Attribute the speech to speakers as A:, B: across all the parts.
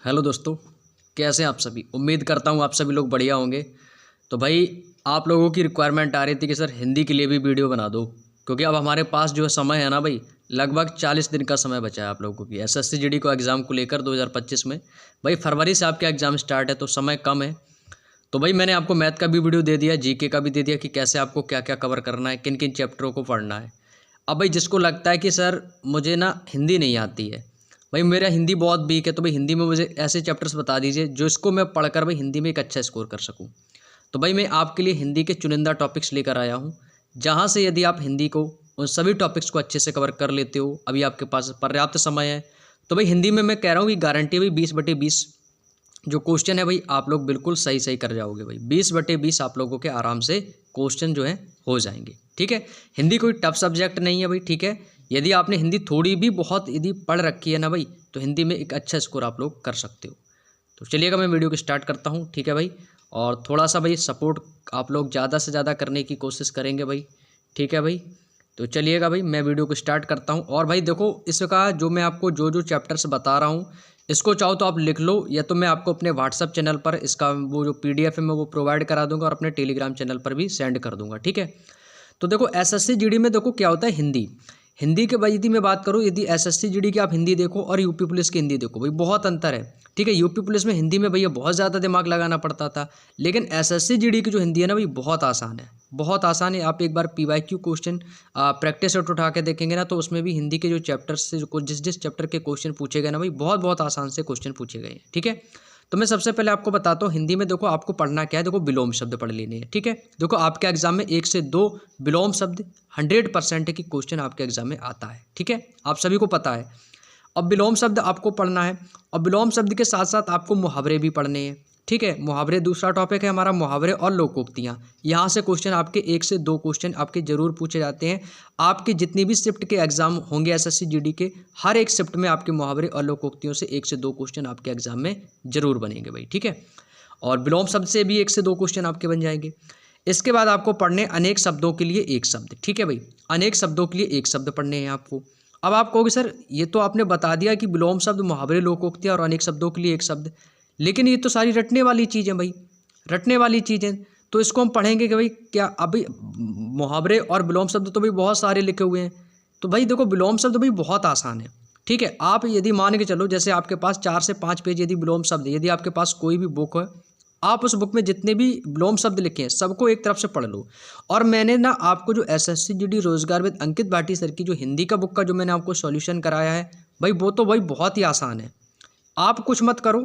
A: Hello दोस्तों, कैसे हैं आप सभी। उम्मीद करता हूँ आप सभी लोग बढ़िया होंगे। तो भाई आप लोगों की रिक्वायरमेंट आ रही थी कि सर हिंदी के लिए भी वीडियो बना दो, क्योंकि अब हमारे पास जो समय है ना भाई, लगभग 40 दिन का समय बचा है आप लोगों की एसएससी जीडी को एग्ज़ाम को लेकर 2025 में। भाई फरवरी से आपका एग्ज़ाम स्टार्ट है तो समय कम है। तो भाई मैंने आपको मैथ का भी वीडियो दे दिया, जीके का भी दे दिया कि कैसे आपको क्या क्या कवर करना है, किन किन चैप्टरों को पढ़ना है। अब भाई जिसको लगता है कि सर मुझे ना हिंदी नहीं आती है, भाई मेरा हिंदी बहुत वीक है, तो भाई हिंदी में मुझे ऐसे चैप्टर्स बता दीजिए जो इसको मैं पढ़कर भाई हिंदी में एक अच्छा स्कोर कर सकूं। तो भाई मैं आपके लिए हिंदी के चुनिंदा टॉपिक्स लेकर आया हूं, जहां से यदि आप हिंदी को उन सभी टॉपिक्स को अच्छे से कवर कर लेते हो, अभी आपके पास पर्याप्त समय है, तो भाई हिंदी में मैं कह रहा हूँ कि गारंटी भाई 20/20 जो क्वेश्चन है भाई आप लोग बिल्कुल सही सही कर जाओगे। भाई 20/20 आप लोगों के आराम से क्वेश्चन जो है हो जाएंगे। ठीक है, हिंदी कोई टफ सब्जेक्ट नहीं है भाई। ठीक है, यदि आपने हिंदी थोड़ी भी बहुत यदि पढ़ रखी है ना भाई, तो हिंदी में एक अच्छा स्कोर आप लोग कर सकते हो। तो चलिएगा मैं वीडियो को स्टार्ट करता हूँ। ठीक है भाई, और थोड़ा सा भाई सपोर्ट आप लोग ज़्यादा से ज़्यादा करने की कोशिश करेंगे भाई। ठीक है भाई, तो चलिएगा भाई मैं वीडियो को स्टार्ट करता हूँ। और भाई देखो, इसका जो मैं आपको जो जो चैप्टर्स बता रहा हूँ, इसको चाहो तो आप लिख लो, या तो मैं आपको अपने व्हाट्सअप चैनल पर इसका वो जो पीडीएफ है मैं वो प्रोवाइड करा दूंगा, और अपने टेलीग्राम चैनल पर भी सेंड कर दूंगा। ठीक है, तो देखो एसएससी जीडी में देखो क्या होता है, हिंदी हिंदी के भाई यदि मैं बात करूँ, यदि एसएससी जीडी की आप हिंदी देखो और यूपी पुलिस की हिंदी देखो, भाई बहुत अंतर है। ठीक है, यूपी पुलिस में हिंदी में भैया बहुत ज़्यादा दिमाग लगाना पड़ता था, लेकिन एसएससी जीडी की जो हिंदी है ना भाई बहुत आसान है, बहुत आसान है। आप एक बार पीवाईक्यू क्वेश्चन प्रैक्टिस सेट उठा के देखेंगे ना, तो उसमें भी हिंदी के जो चैप्टर्स से जो जिस जिस चैप्टर के क्वेश्चन पूछे गए ना भाई, बहुत बहुत आसान से क्वेश्चन पूछे गए हैं। ठीक है, तो मैं सबसे पहले आपको बताता हूँ हिंदी में देखो आपको पढ़ना क्या है। देखो विलोम शब्द पढ़ लेने हैं। ठीक है, देखो आपके एग्जाम में 1 से 2 विलोम शब्द 100% की क्वेश्चन आपके एग्जाम में आता है। ठीक है, आप सभी को पता है। अब विलोम शब्द आपको पढ़ना है, और विलोम शब्द के साथ साथ आपको मुहावरे भी पढ़ने हैं। ठीक है, मुहावरे दूसरा टॉपिक है हमारा, मुहावरे और लोकोक्तियाँ। यहाँ से क्वेश्चन आपके 1 से 2 क्वेश्चन आपके जरूर पूछे जाते हैं। आपके जितनी भी शिफ्ट के एग्जाम होंगे एसएससी जीडी के, हर एक शिफ्ट में आपके मुहावरे और लोकोक्तियों से 1 से 2 क्वेश्चन आपके एग्जाम में जरूर बनेंगे भाई। ठीक है, और विलोम शब्द से भी 1 से 2 क्वेश्चन आपके बन जाएंगे। इसके बाद आपको पढ़ने अनेक शब्दों के लिए एक शब्द। ठीक है भाई, अनेक शब्दों के लिए एक शब्द पढ़ने हैं आपको। अब आप कहोगे सर ये तो आपने बता दिया कि विलोम शब्द, मुहावरे, लोकोक्तियाँ और अनेक शब्दों के लिए एक शब्द, लेकिन ये तो सारी रटने वाली चीज़ है भाई, रटने वाली चीज़ें। तो इसको हम पढ़ेंगे कि भाई क्या अभी मुहावरे और विलोम शब्द तो भाई बहुत सारे लिखे हुए हैं। तो भाई देखो विलोम शब्द भाई बहुत आसान है। ठीक है, आप यदि मान के चलो जैसे आपके पास 4 से 5 पेज यदि विलोम शब्द है, यदि आपके पास कोई भी बुक है, आप उस बुक में जितने भी विलोम शब्द लिखे हैं सबको एक तरफ से पढ़ लो। और मैंने ना आपको जो एसएससी जीडी रोजगार विद अंकित भाटी सर की जो हिंदी का बुक का जो मैंने आपको सॉल्यूशन कराया है भाई, वो तो भाई बहुत ही आसान है। आप कुछ मत करो,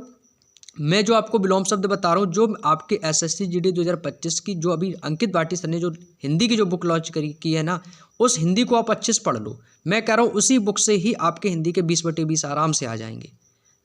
A: मैं जो आपको विलोम शब्द बता रहा हूँ, जो आपके एसएससी जीडी 2025 की जो अभी अंकित भाटी सर ने जो हिंदी की जो बुक लॉन्च की है ना, उस हिंदी को आप अच्छे से पढ़ लो। मैं कह रहा हूँ उसी बुक से ही आपके हिंदी के 20/20 आराम से आ जाएंगे।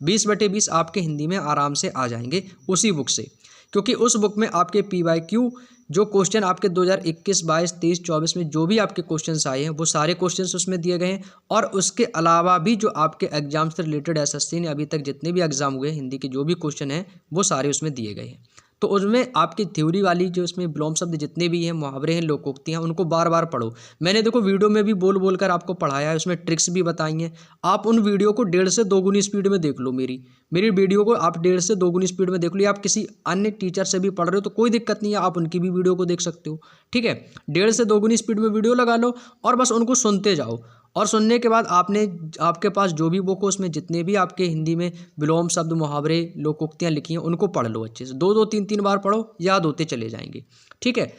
A: 20/20 आपके हिंदी में आराम से आ जाएंगे उसी बुक से, क्योंकि उस बुक में आपके पीवाईक्यू जो क्वेश्चन आपके 2021, 22, 23, 24 में जो भी आपके क्वेश्चंस आए हैं वो सारे क्वेश्चंस उसमें दिए गए हैं। और उसके अलावा भी जो आपके एग्जाम से रिलेटेड एसएससी ने अभी तक जितने भी एग्जाम हुए हिंदी के जो भी क्वेश्चन हैं वो सारे उसमें दिए गए हैं। तो उसमें आपकी थ्योरी वाली जो उसमें विलोम शब्द जितने भी हैं, मुहावरे हैं, लोकोक्तियाँ, उनको बार बार पढ़ो। मैंने देखो वीडियो में भी बोल बोल कर आपको पढ़ाया है, उसमें ट्रिक्स भी बताई हैं। आप उन वीडियो को 1.5 से 2 गुनी स्पीड में देख लो। मेरी वीडियो को आप 1.5 से 2 गुनी स्पीड में देख लो। आप किसी अन्य टीचर से भी पढ़ रहे हो तो कोई दिक्कत नहीं है, आप उनकी भी वीडियो को देख सकते हो। ठीक है, 1.5 से 2 गुनी स्पीड में वीडियो लगा लो और बस उनको सुनते जाओ। और सुनने के बाद आपके पास जो भी बुक हो उसमें जितने भी आपके हिंदी में विलोम शब्द, मुहावरे, लोकोक्तियाँ लिखी हैं उनको पढ़ लो अच्छे से। 2-2, 3-3 बार पढ़ो, याद होते चले जाएंगे। ठीक है,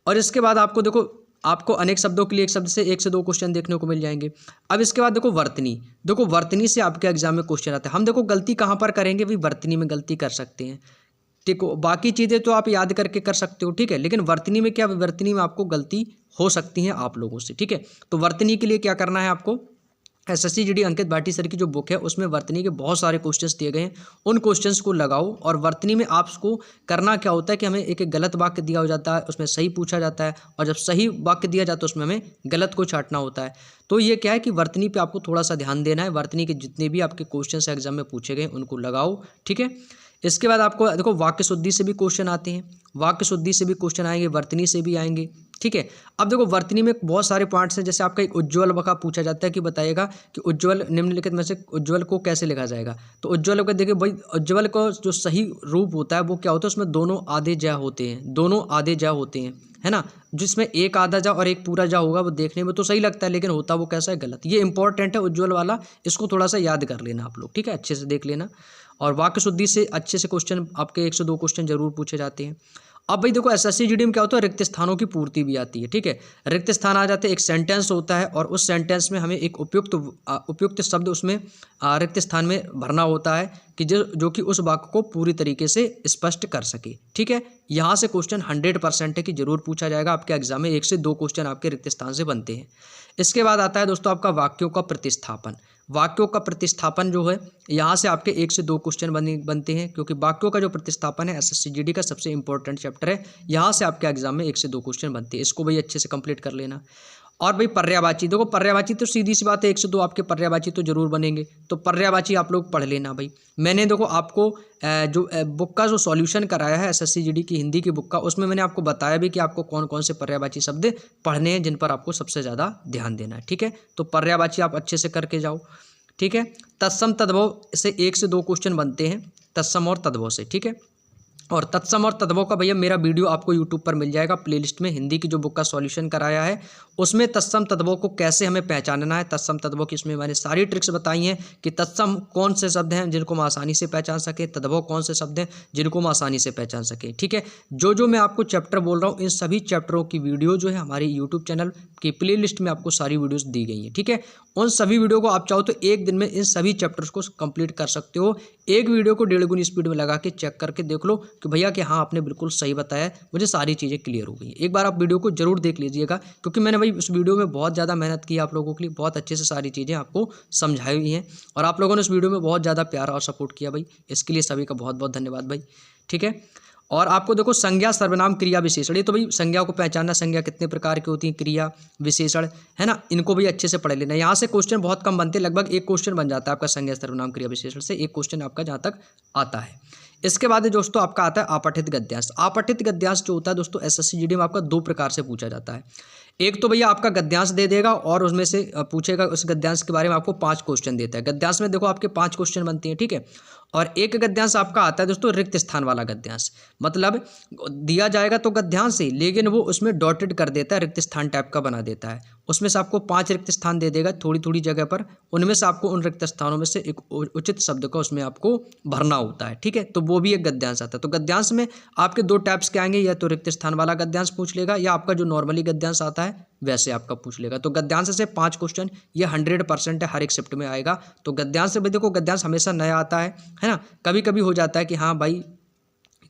A: और इसके बाद आपको देखो आपको अनेक शब्दों के लिए एक शब्द से 1 से 2 क्वेश्चन देखने को मिल जाएंगे। अब इसके बाद देखो वर्तनी, देखो वर्तनी से आपके एग्जाम में क्वेश्चन आते हैं। हम देखो गलती कहाँ पर करेंगे भाई, वर्तनी में गलती कर सकते हैं। ठीक हो, बाकी चीज़ें तो आप याद करके कर सकते हो। ठीक है, लेकिन वर्तनी में क्या, वर्तनी में आपको गलती हो सकती है आप लोगों से। ठीक है, तो वर्तनी के लिए क्या करना है आपको, एसएससी जीडी अंकित भाटी सर की जो बुक है उसमें वर्तनी के बहुत सारे क्वेश्चंस दिए गए हैं, उन क्वेश्चंस को लगाओ। और वर्तनी में आपको करना क्या होता है कि हमें एक एक गलत वाक्य दिया हो जाता है, उसमें सही पूछा जाता है, और जब सही वाक्य दिया जाता है उसमें हमें गलत को छांटना होता है। तो ये क्या है कि वर्तनी पे आपको थोड़ा सा ध्यान देना है। वर्तनी के जितने भी आपके क्वेश्चन एग्जाम में पूछे गए उनको लगाओ। ठीक है, इसके बाद आपको देखो वाक्य शुद्धि से भी क्वेश्चन आते हैं, वाक्य शुद्धि से भी क्वेश्चन आएंगे, वर्तनी से भी आएंगे। ठीक है। अब देखो वर्तनी में बहुत सारे पॉइंट्स हैं, जैसे आपका एक उज्ज्वल का पूछा जाता है कि बताइएगा कि उज्ज्वल निम्नलिखित में से उज्ज्वल को कैसे लिखा जाएगा। तो उज्ज्वल को देखिए भाई, उज्ज्वल का जो सही रूप होता है वो क्या होता है, उसमें दोनों आधे जा होते हैं, दोनों आधे जा होते हैं, है ना। जिसमें एक आधा जा और एक पूरा जा होगा वो देखने में तो सही लगता है, लेकिन होता वो कैसा है, गलत। ये इंपॉर्टेंट है उज्ज्वल वाला, इसको थोड़ा सा याद कर लेना आप लोग, ठीक है, अच्छे से देख लेना। और वाक्य शुद्धि से अच्छे से क्वेश्चन आपके 1 से 2 क्वेश्चन जरूर पूछे जाते हैं। अब भाई देखो एसएससी जीडी में क्या होता है, रिक्त स्थानों की पूर्ति भी आती है, ठीक है। रिक्त स्थान आ जाते हैं, एक सेंटेंस होता है और उस सेंटेंस में हमें एक उपयुक्त शब्द उसमें रिक्त स्थान में भरना होता है कि जो कि उस वाक्य को पूरी तरीके से स्पष्ट कर सके, ठीक है। यहाँ से क्वेश्चन 100% है कि जरूर पूछा जाएगा आपके एग्जाम में, 1 से 2 क्वेश्चन आपके रिक्त स्थान से बनते हैं। इसके बाद आता है दोस्तों आपका वाक्यों का प्रतिस्थापन। वाक्यों का प्रतिस्थापन जो है, यहाँ से आपके 1 से 2 क्वेश्चन बनते हैं, क्योंकि वाक्यों का जो प्रतिस्थापन है एसएससी जीडी का सबसे इंपॉर्टेंट चैप्टर है। यहाँ से आपके एग्जाम में 1 से 2 क्वेश्चन बनते हैं, इसको भाई अच्छे से कंप्लीट कर लेना। और भाई पर्यायवाची, देखो पर्यायवाची तो सीधी सी बात है, 1 से 2 आपके पर्यायवाची तो जरूर बनेंगे, तो पर्यायवाची आप लोग पढ़ लेना भाई। मैंने देखो आपको जो बुक का जो सॉल्यूशन कराया है एसएससी जीडी की हिंदी की बुक का, उसमें मैंने आपको बताया भी कि आपको कौन कौन से पर्यायवाची शब्द पढ़ने हैं जिन पर आपको सबसे ज़्यादा ध्यान देना है, ठीक है। तो पर्यायवाची आप अच्छे से करके जाओ, ठीक है। तत्सम तद्भव से 1 से 2 क्वेश्चन बनते हैं, तत्सम और तद्भव से, ठीक है। और तत्सम और तद्भव का भैया मेरा वीडियो आपको यूट्यूब पर मिल जाएगा प्लेलिस्ट में, हिंदी की जो बुक का सॉल्यूशन कराया है उसमें तत्सम तद्भव को कैसे हमें पहचानना है, तत्सम तद्भव की इसमें मैंने सारी ट्रिक्स बताई हैं कि तत्सम कौन से शब्द हैं जिनको हम आसानी से पहचान सके, तद्भव कौन से शब्द हैं जिनको हम आसानी से पहचान सके, ठीक है। जो मैं आपको चैप्टर बोल रहा हूँ इन सभी चैप्टरों की वीडियो जो है हमारी यूट्यूब चैनल की प्ले लिस्ट में आपको सारी वीडियोज़ दी गई हैं, ठीक है। उन सभी वीडियो को आप चाहो तो एक दिन में इन सभी चैप्टर्स को कंप्लीट कर सकते हो। एक वीडियो को 1.5 गुनी स्पीड में लगा के चेक करके देख लो कि भैया कि हाँ आपने बिल्कुल सही बताया, मुझे सारी चीज़ें क्लियर हो गई। एक बार आप वीडियो को जरूर देख लीजिएगा, क्योंकि मैंने भाई उस वीडियो में बहुत ज़्यादा मेहनत की आप लोगों के लिए, बहुत अच्छे से सारी चीज़ें आपको समझाई हुई हैं और आप लोगों ने उस वीडियो में बहुत ज़्यादा प्यार और सपोर्ट किया भाई, इसके लिए सभी का बहुत बहुत धन्यवाद भाई, ठीक है। और आपको देखो संज्ञा सर्वनाम क्रिया विशेषण, ये तो भाई संज्ञा को पहचानना, संज्ञा कितने प्रकार की होती है, क्रिया विशेषण, है ना, इनको भी अच्छे से पढ़ लेना। यहाँ से क्वेश्चन बहुत कम बनते हैं, लगभग 1 क्वेश्चन बन जाता है आपका संज्ञा सर्वनाम क्रिया विशेषण से, 1 क्वेश्चन आपका जहाँ तक आता है। इसके बाद दोस्तों आपका आता है अपठित गद्यांश। अपठित गद्यांश जो होता है दोस्तों एसएससी जीडी में आपका 2 प्रकार से पूछा जाता है। एक तो भैया आपका गद्यांश दे देगा और उसमें से पूछेगा, उस गद्यांश के बारे में आपको 5 क्वेश्चन देता है। गद्यांश में देखो आपके 5 क्वेश्चन बनते हैं, ठीक है। और एक गद्यांश आपका आता है दोस्तों रिक्त स्थान वाला गद्यांश, मतलब दिया जाएगा तो गद्यांश ही, लेकिन वो उसमें डॉटेड कर देता है, रिक्त स्थान टाइप का बना देता है। उसमें से आपको 5 रिक्त स्थान दे देगा थोड़ी थोड़ी जगह पर, उनमें से आपको उन रिक्त स्थानों में से एक उचित शब्द का उसमें आपको भरना होता है, ठीक है। तो वो भी एक गद्यांश आता है। तो गद्यांश में आपके 2 टाइप्स के आएंगे, या तो रिक्त स्थान वाला गद्यांश पूछ लेगा या आपका जो नॉर्मली गद्यांश आता है वैसे आपका पूछ लेगा। तो गद्यांश से 5 क्वेश्चन ये 100% है, हर एक शिफ्ट में आएगा। तो गद्यांश से देखो गद्यांश हमेशा नया आता है ना। कभी कभी हो जाता है कि हाँ भाई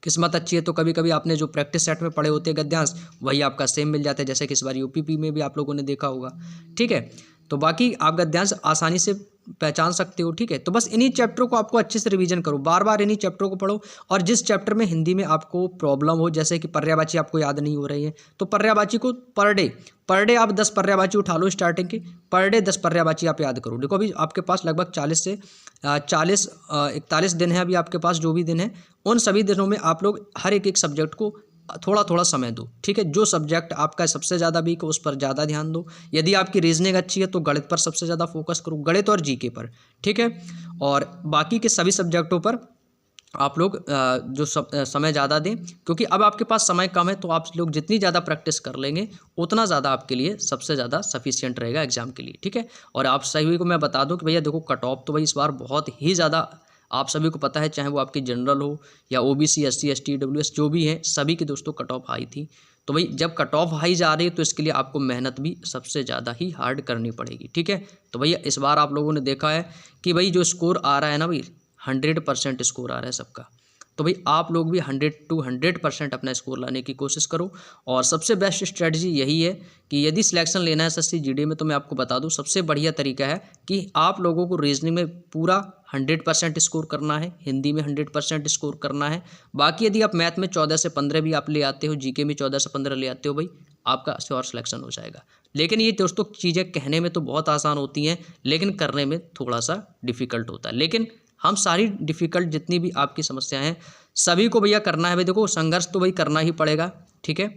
A: किस्मत अच्छी है तो कभी कभी आपने जो प्रैक्टिस सेट में पढ़े होते हैं गद्यांश वही आपका सेम मिल जाता है, जैसे कि इस बार यूपीपी में भी आप लोगों ने देखा होगा, ठीक है। तो बाकी आप गद्यांश आसानी से पहचान सकते हो, ठीक है। तो बस इन्हीं चैप्टरों को आपको अच्छे से रिवीजन करो, बार बार इन्हीं चैप्टरों को पढ़ो। और जिस चैप्टर में हिंदी में आपको प्रॉब्लम हो, जैसे कि पर्यायवाची आपको याद नहीं हो रही है, तो पर्यायवाची को पर डे आप 10 पर्यायवाची उठा लो स्टार्टिंग की, पर डे 10 पर्यायवाची आप याद करो। देखो अभी आपके पास लगभग 40 से 41 दिन है अभी आपके पास, जो भी दिन है उन सभी दिनों में आप लोग हर एक सब्जेक्ट को थोड़ा थोड़ा समय दो, ठीक है। जो सब्जेक्ट आपका सबसे ज़्यादा वीक है उस पर ज़्यादा ध्यान दो। यदि आपकी रीजनिंग अच्छी है तो गणित पर सबसे ज़्यादा फोकस करो, गणित और जीके पर, ठीक है। और बाकी के सभी सब्जेक्टों पर आप लोग जो समय ज़्यादा दें, क्योंकि अब आपके पास समय कम है, तो आप लोग जितनी ज़्यादा प्रैक्टिस कर लेंगे उतना ज़्यादा आपके लिए सबसे ज़्यादा सफिशिएंट रहेगा एग्जाम के लिए, ठीक है। और आप सभी को मैं बता दूं कि भैया देखो कट ऑफ तो भाई इस बार बहुत ही ज़्यादा आप सभी को पता है, चाहे वो आपकी जनरल हो या ओबीसी एससी एसटी ईडब्ल्यूएस जो भी है, सभी की दोस्तों कट ऑफ हाई थी। तो भाई जब कट ऑफ हाई जा रही है तो इसके लिए आपको मेहनत भी सबसे ज़्यादा ही हार्ड करनी पड़ेगी, ठीक है। तो भैया इस बार आप लोगों ने देखा है कि भाई जो स्कोर आ रहा है ना भाई 100% स्कोर आ रहा है सबका। तो भाई आप लोग भी 100% अपना स्कोर लाने की कोशिश करो। और सबसे बेस्ट स्ट्रेटजी यही है कि यदि सिलेक्शन लेना है एसएससी जीडी में, तो मैं आपको बता दूं सबसे बढ़िया तरीका है कि आप लोगों को रीजनिंग में पूरा 100% स्कोर करना है, हिंदी में 100% स्कोर करना है। बाकी यदि आप मैथ में 14 से 15 भी आप ले आते हो, जीके में 14 से 15 ले आते हो, भाई आपका श्योर सिलेक्शन हो जाएगा। लेकिन ये दोस्तों चीज़ें कहने में तो बहुत आसान होती हैं, लेकिन करने में थोड़ा सा डिफ़िकल्ट होता है। लेकिन हम सारी डिफ़िकल्ट जितनी भी आपकी समस्याएं हैं सभी को भैया करना है। भाई देखो संघर्ष तो भाई करना ही पड़ेगा, ठीक है।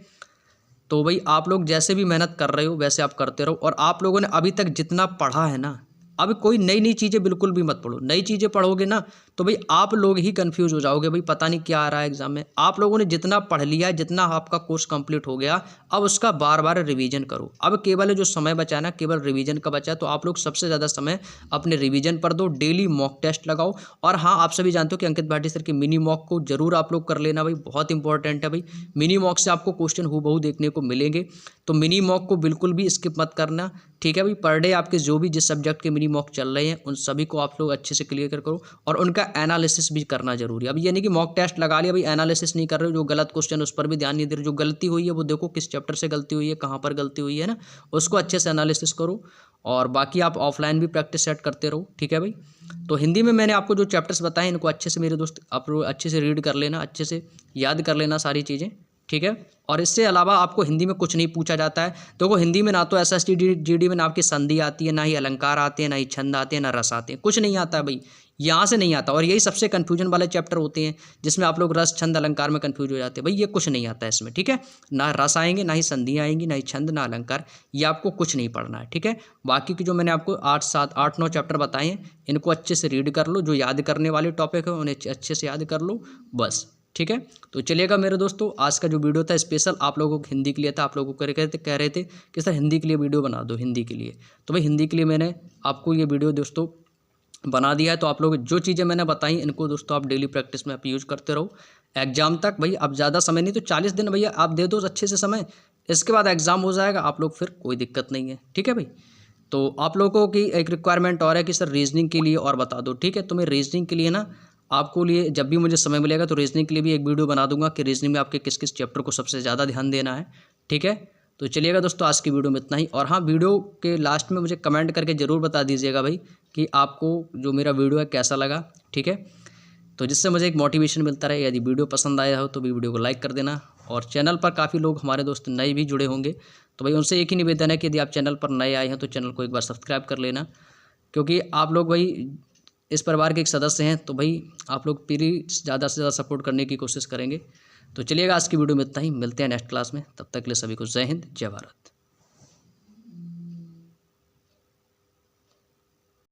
A: तो भाई आप लोग जैसे भी मेहनत कर रहे हो वैसे आप करते रहो। और आप लोगों ने अभी तक जितना पढ़ा है ना, अब कोई नई नई चीज़ें बिल्कुल भी मत पढ़ो। नई चीज़ें पढ़ोगे ना तो भाई आप लोग ही कंफ्यूज हो जाओगे, भाई पता नहीं क्या आ रहा है एग्जाम में। आप लोगों ने जितना पढ़ लिया, जितना आपका कोर्स कंप्लीट हो गया, अब उसका बार बार रिवीजन करो। अब केवल जो समय बचा है ना, केवल रिवीजन का बचा है, तो आप लोग सबसे ज़्यादा समय अपने रिवीजन पर दो। डेली मॉक टेस्ट लगाओ। और हाँ, आप सभी जानते हो कि अंकित भाटी सर की मिनी मॉक को जरूर आप लोग कर लेना भाई, बहुत इंपॉर्टेंट है भाई। मिनी मॉक से आपको क्वेश्चन हूबहू देखने को मिलेंगे, तो मिनी मॉक को बिल्कुल भी स्किप मत करना, ठीक है भाई। पर डे आपके जो भी जिस सब्जेक्ट के मिनी मॉक चल रहे हैं उन सभी को आप लोग अच्छे से क्लियर करो, और उनका एनालिसिस भी करना जरूरी है। अब ये नहीं कि मॉक टेस्ट लगा लिया भाई, एनालिसिस नहीं कर रहे हो, जो गलत क्वेश्चन उस पर भी ध्यान नहीं दे रहे, जो गलती हुई है वो देखो किस चैप्टर से गलती हुई है, कहाँ पर गलती हुई है ना, उसको अच्छे से एनालिसिस करो। और बाकी आप ऑफलाइन भी प्रैक्टिस सेट करते रहो, ठीक है भाई। तो हिंदी में मैंने आपको जो चैप्टर्स बताए इनको अच्छे से मेरे दोस्त आप लोग अच्छे से रीड कर लेना, अच्छे से याद कर लेना सारी चीज़ें, ठीक है। और इससे अलावा आपको हिंदी में कुछ नहीं पूछा जाता है। देखो हिंदी में ना तो SST-GD में ना आपकी संधि आती है, ना ही अलंकार आते हैं, ना ही छंद आते हैं, ना रस आते हैं, कुछ नहीं आता है भाई, यहाँ से नहीं आता। और यही सबसे कन्फ्यूजन वाले चैप्टर होते हैं जिसमें आप लोग रस छंद अलंकार में कन्फ्यूज हो जाते हैं। भाई ये कुछ नहीं आता है इसमें, ठीक है। ना रस आएंगे, ना ही संधि आएंगी, ना ही छंद, ना अलंकार, ये आपको कुछ नहीं पढ़ना है, ठीक है। बाकी की जो मैंने आपको 8-9 चैप्टर बताए हैं इनको अच्छे से रीड कर लो, जो याद करने वाले टॉपिक है उन्हें अच्छे से याद कर लो बस, ठीक है। तो चलिएगा मेरे दोस्तों, आज का जो वीडियो था स्पेशल आप लोगों को हिंदी के लिए था। आप लोगों को कह रहे थे कि सर हिंदी के लिए वीडियो बना दो, हिंदी के लिए। तो भाई हिंदी के लिए मैंने आपको ये वीडियो दोस्तों बना दिया है। तो आप लोग जो चीज़ें मैंने बताई इनको दोस्तों आप डेली प्रैक्टिस में आप यूज़ करते रहो एग्जाम तक। भाई अब ज़्यादा समय नहीं, तो 40 दिन भैया आप दे दो अच्छे से समय, इसके बाद एग्ज़ाम हो जाएगा, आप लोग फिर कोई दिक्कत नहीं है, ठीक है भाई। तो आप लोगों की एक रिक्वायरमेंट और है कि सर रीजनिंग के लिए और बता दो, ठीक है। तो मैं रीजनिंग के लिए ना आपको लिए जब भी मुझे समय मिलेगा तो रीजनिंग के लिए भी एक वीडियो बना दूंगा कि रीजनिंग में आपके किस किस चैप्टर को सबसे ज़्यादा ध्यान देना है, ठीक है। तो चलिएगा दोस्तों, आज की वीडियो में इतना ही। और हाँ, वीडियो के लास्ट में मुझे कमेंट करके ज़रूर बता दीजिएगा भाई कि आपको जो मेरा वीडियो है कैसा लगा, ठीक है। तो जिससे मुझे एक मोटिवेशन मिलता रहे। यदि वीडियो पसंद आया हो तो भी वीडियो को लाइक कर देना। और चैनल पर काफ़ी लोग हमारे दोस्त नए भी जुड़े होंगे, तो भाई उनसे एक ही निवेदन है कि यदि आप चैनल पर नए आए हैं तो चैनल को एक बार सब्सक्राइब कर लेना, क्योंकि आप लोग भाई इस परिवार के एक सदस्य हैं। तो भाई आप लोग प्लीज़ ज़्यादा से ज़्यादा सपोर्ट करने की कोशिश करेंगे। तो चलिएगा, आज की वीडियो में इतना ही, मिलते हैं नेक्स्ट क्लास में। तब तक के लिए सभी को जय हिंद, जय भारत।